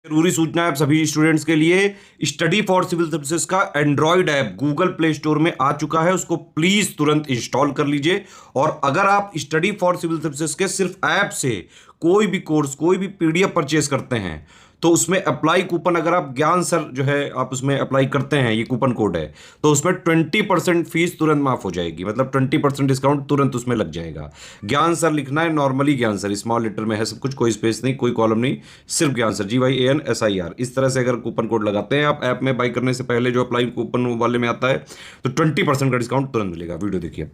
जरूरी सूचना है आप सभी स्टूडेंट्स के लिए। स्टडी फॉर सिविल सर्विसेज का Android app Google play store में आ चुका है, उसको प्लीज तुरंत इंस्टॉल कर लीजिए। और अगर आप स्टडी फॉर सिविल सर्विसेज के सिर्फ ऐप से कोई भी कोर्स, कोई भी पीडीएफ परचेज करते हैं तो उसमें अप्लाई कूपन, अगर आप ज्ञान सर जो है आप उसमें अप्लाई करते हैं, ये कूपन कोड है, तो उसमें 20% फीस तुरंत माफ हो जाएगी। मतलब 20% डिस्काउंट तुरंत उसमें लग जाएगा। ज्ञान सर लिखना है, नॉर्मली ज्ञान सर स्मॉल लेटर में है सब कुछ, कोई स्पेस नहीं, कोई कॉलम नहीं, सिर्फ ज्ञान सर GYANSIR। इस तरह से अगर कूपन कोड लगाते हैं आप ऐप में बाई करने से पहले, जो अप्लाई कूपन वाले में आता है, तो 20% का डिस्काउंट तुरंत मिलेगा। वीडियो देखिए।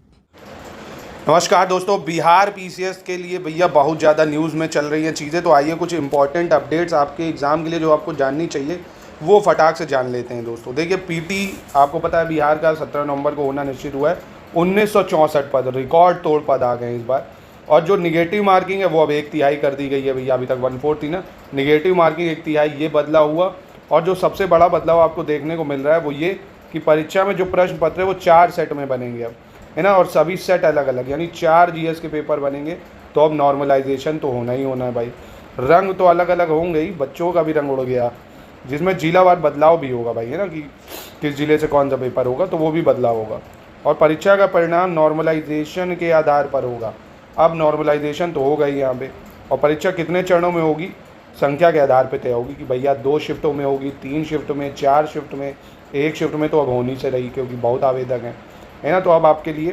नमस्कार दोस्तों, बिहार पीसीएस के लिए भैया बहुत ज़्यादा न्यूज़ में चल रही हैं चीज़ें। तो आइए कुछ इंपॉर्टेंट अपडेट्स आपके एग्ज़ाम के लिए जो आपको जाननी चाहिए वो फटाक से जान लेते हैं दोस्तों। देखिए, पीटी आपको पता है बिहार का 17 नवंबर को होना निश्चित हुआ है। 1964 पद, रिकॉर्ड तोड़ पद आ गए हैं इस बार। और जो निगेटिव मार्किंग है वो अब 1/3 कर दी गई है भैया। अभी तक 1/4 थी ना, निगेटिव मार्किंग 1/3, ये बदलाव हुआ। और जो सबसे बड़ा बदलाव आपको देखने को मिल रहा है वो ये कि परीक्षा में जो प्रश्न पत्र है वो 4 सेट में बनेंगे अब, है ना। और सभी सेट अलग अलग, यानी 4 जीएस के पेपर बनेंगे। तो अब नॉर्मलाइजेशन तो होना ही होना है भाई। रंग तो अलग अलग होंगे ही, बच्चों का भी रंग उड़ गया, जिसमें जिलावार बदलाव भी होगा भाई, है ना, कि किस जिले से कौन सा पेपर होगा, तो वो भी बदलाव होगा। और परीक्षा का परिणाम नॉर्मलाइजेशन के आधार पर होगा। अब नॉर्मलाइजेशन तो होगा ही यहाँ पे। और परीक्षा कितने चरणों में होगी, संख्या के आधार पर तय होगी कि भैया 2 शिफ्टों में होगी, 3 शिफ्ट में, 4 शिफ्ट में, 1 शिफ्ट में तो अब होनी से रही, क्योंकि बहुत आवेदक हैं, है ना। तो अब आपके लिए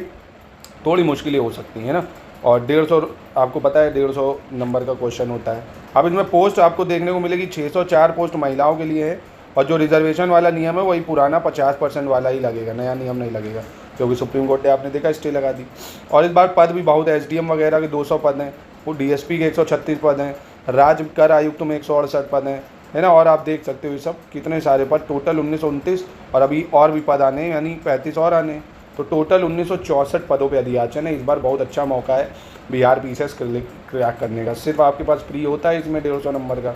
थोड़ी मुश्किलें हो सकती हैं ना। और 150, आपको पता है 150 नंबर का क्वेश्चन होता है। अब इसमें पोस्ट आपको देखने को मिलेगी 604 पोस्ट महिलाओं के लिए है। और जो रिजर्वेशन वाला नियम है वही पुराना 50% वाला ही लगेगा, नया नियम नहीं लगेगा, क्योंकि सुप्रीम कोर्ट ने आपने देखा स्टे लगा दी। और इस बार पद भी बहुत है, SDM वगैरह के 200 पद हैं, वो DSP के 136 पद हैं, राज्य कर आयुक्त में 168 पद हैं, है ना। और आप देख सकते हो ये सब कितने सारे पद, टोटल 1929, और अभी और भी पद आने, यानी 35 और आने। तो टोटल 1964 पदों पे अधियाचन है। इस बार बहुत अच्छा मौका है बिहार पीसीएस क्रैक करने का। सिर्फ आपके पास फ्री होता है इसमें 150 नंबर का।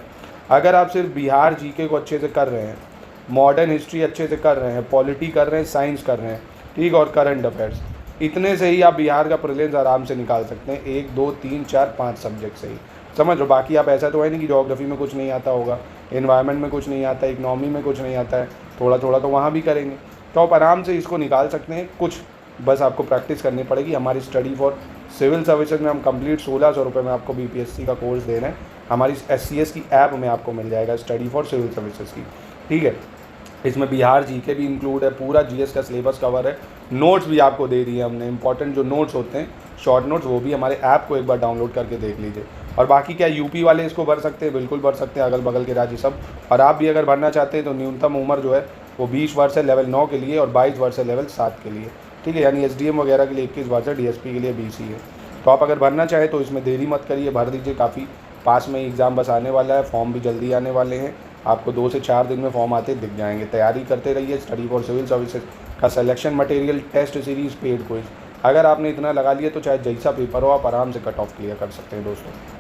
अगर आप सिर्फ बिहार जीके को अच्छे से कर रहे हैं, मॉडर्न हिस्ट्री अच्छे से कर रहे हैं, पॉलिटी कर रहे हैं, साइंस कर रहे हैं, ठीक, और करंट अफेयर्स, इतने से ही आप बिहार का प्रीलिम्स आराम से निकाल सकते हैं। 1, 2, 3, 4, 5 सब्जेक्ट से ही, समझ लो। बाकी आप ऐसा तो है नहीं कि ज्योग्राफी में कुछ नहीं आता होगा, एनवायरनमेंट में कुछ नहीं आता है, इकनॉमी में कुछ नहीं आता है, थोड़ा थोड़ा तो वहाँ भी करेंगे। तो आप आराम से इसको निकाल सकते हैं। कुछ बस आपको प्रैक्टिस करनी पड़ेगी। हमारी स्टडी फॉर सिविल सर्विसेज में हम कंप्लीट 1600 रुपये में आपको BPSC का कोर्स दे रहे हैं। हमारी SCS की ऐप में आपको मिल जाएगा स्टडी फॉर सिविल सर्विसेज की, ठीक है। इसमें बिहार जीके भी इंक्लूड है, पूरा GS का सिलेबस कवर है, नोट्स भी आपको दे दिए हमने। इंपॉर्टेंट जो नोट्स होते हैं, शॉर्ट नोट्स, वो भी हमारे ऐप को एक बार डाउनलोड करके देख लीजिए। और बाकी क्या यूपी वाले इसको भर सकते हैं, बिल्कुल भर सकते हैं, अगल बगल के राज्य सब। और आप भी अगर भरना चाहते हैं तो न्यूनतम उम्र जो है वो 20 वर्ष है लेवल 9 के लिए, और 22 वर्ष है लेवल 7 के लिए, ठीक है। यानी SDM वगैरह के लिए 21 वर्ष है, DSP के लिए 20 ही है। तो आप अगर भरना चाहें तो इसमें देरी मत करिए, भर दीजिए। काफ़ी पास में ही एग्ज़ाम बस आने वाला है, फॉर्म भी जल्दी आने वाले हैं। आपको 2 से 4 दिन में फॉर्म आते दिख जाएंगे। तैयारी करते रहिए। स्टडी फॉर सिविल सर्विसेज का selection material, test series, paid quiz, अगर आपने इतना लगा लिया तो चाहे जैसा पेपर हो आप आराम से कट ऑफ क्लियर कर सकते हैं दोस्तों।